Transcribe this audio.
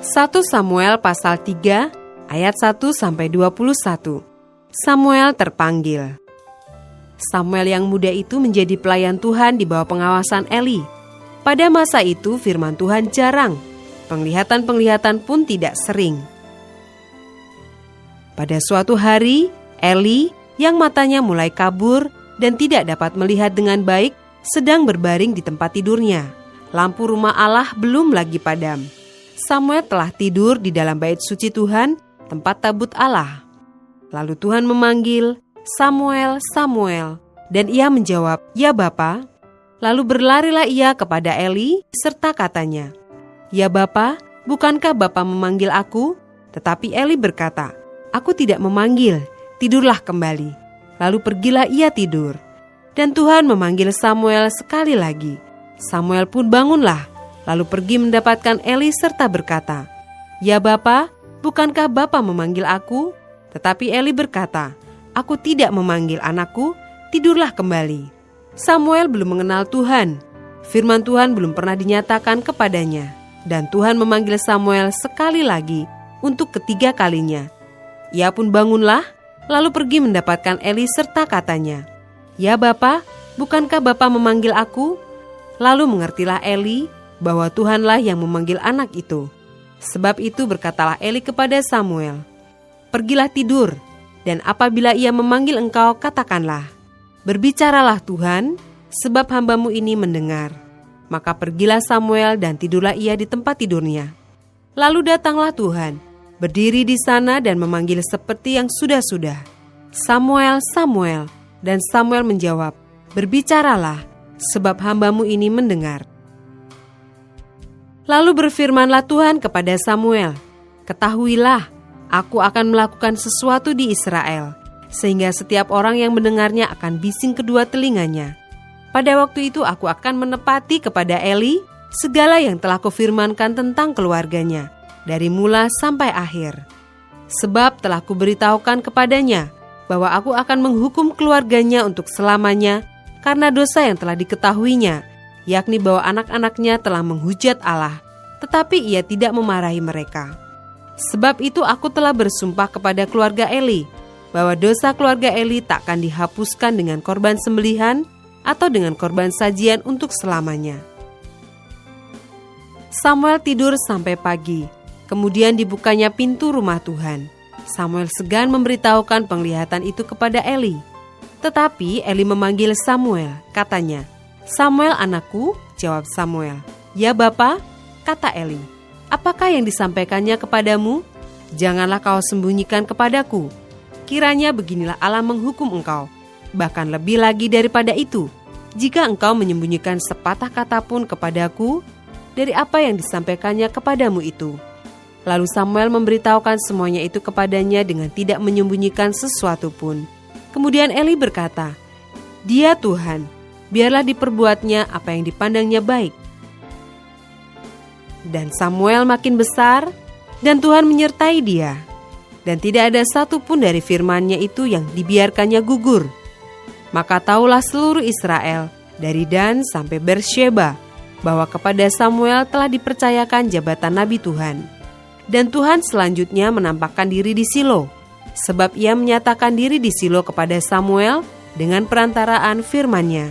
1 Samuel pasal 3 ayat 1-21. Samuel terpanggil. Samuel yang muda itu menjadi pelayan Tuhan di bawah pengawasan Eli. Pada masa itu firman Tuhan jarang, penglihatan-penglihatan pun tidak sering. Pada suatu hari, Eli yang matanya mulai kabur dan tidak dapat melihat dengan baik sedang berbaring di tempat tidurnya. Lampu rumah Allah belum lagi padam. Samuel telah tidur di dalam bait suci Tuhan, tempat tabut Allah. Lalu Tuhan memanggil, "Samuel, Samuel." Dan ia menjawab, "Ya Bapa." Lalu berlarilah ia kepada Eli serta katanya, "Ya Bapa, bukankah Bapa memanggil aku?" Tetapi Eli berkata, "Aku tidak memanggil, tidurlah kembali." Lalu pergilah ia tidur. Dan Tuhan memanggil Samuel sekali lagi. Samuel pun bangunlah, lalu pergi mendapatkan Eli serta berkata, "Ya Bapa, bukankah Bapa memanggil aku?" Tetapi Eli berkata, "Aku tidak memanggil anakku, tidurlah kembali." Samuel belum mengenal Tuhan. Firman Tuhan belum pernah dinyatakan kepadanya. Dan Tuhan memanggil Samuel sekali lagi untuk ketiga kalinya. Ia pun bangunlah, lalu pergi mendapatkan Eli serta katanya, "Ya Bapa, bukankah Bapa memanggil aku?" Lalu mengertilah Eli bahwa Tuhanlah yang memanggil anak itu. Sebab itu berkatalah Eli kepada Samuel, "Pergilah tidur, dan apabila ia memanggil engkau, katakanlah, 'Berbicaralah Tuhan, sebab hamba-Mu ini mendengar.'" Maka pergilah Samuel dan tidurlah ia di tempat tidurnya. Lalu datanglah Tuhan, berdiri di sana dan memanggil seperti yang sudah-sudah, "Samuel, Samuel." Dan Samuel menjawab, "Berbicaralah, sebab hamba-Mu ini mendengar." Lalu berfirmanlah Tuhan kepada Samuel, "Ketahuilah, aku akan melakukan sesuatu di Israel, sehingga setiap orang yang mendengarnya akan bising kedua telinganya. Pada waktu itu aku akan menepati kepada Eli segala yang telah kufirmankan tentang keluarganya, dari mula sampai akhir. Sebab telah kuberitahukan kepadanya bahwa aku akan menghukum keluarganya untuk selamanya karena dosa yang telah diketahuinya, yakni bahwa anak-anaknya telah menghujat Allah, tetapi ia tidak memarahi mereka. Sebab itu aku telah bersumpah kepada keluarga Eli, bahwa dosa keluarga Eli takkan dihapuskan dengan korban sembelihan atau dengan korban sajian untuk selamanya." Samuel tidur sampai pagi, kemudian dibukanya pintu rumah Tuhan. Samuel segan memberitahukan penglihatan itu kepada Eli. Tetapi Eli memanggil Samuel, katanya, "Samuel anakku," jawab Samuel. "Ya Bapa," kata Eli. "Apakah yang disampaikannya kepadamu? Janganlah kau sembunyikan kepadaku. Kiranya beginilah Allah menghukum engkau, bahkan lebih lagi daripada itu, jika engkau menyembunyikan sepatah kata pun kepadaku dari apa yang disampaikannya kepadamu itu." Lalu Samuel memberitahukan semuanya itu kepadanya dengan tidak menyembunyikan sesuatu pun. Kemudian Eli berkata, "Dia Tuhan, biarlah diperbuatnya apa yang dipandangnya baik." Dan Samuel makin besar, dan Tuhan menyertai dia. Dan tidak ada satu pun dari firman-Nya itu yang dibiarkannya gugur. Maka taulah seluruh Israel, dari Dan sampai Bersyeba, bahwa kepada Samuel telah dipercayakan jabatan Nabi Tuhan. Dan Tuhan selanjutnya menampakkan diri di Silo, sebab ia menyatakan diri di Silo kepada Samuel dengan perantaraan firman-Nya.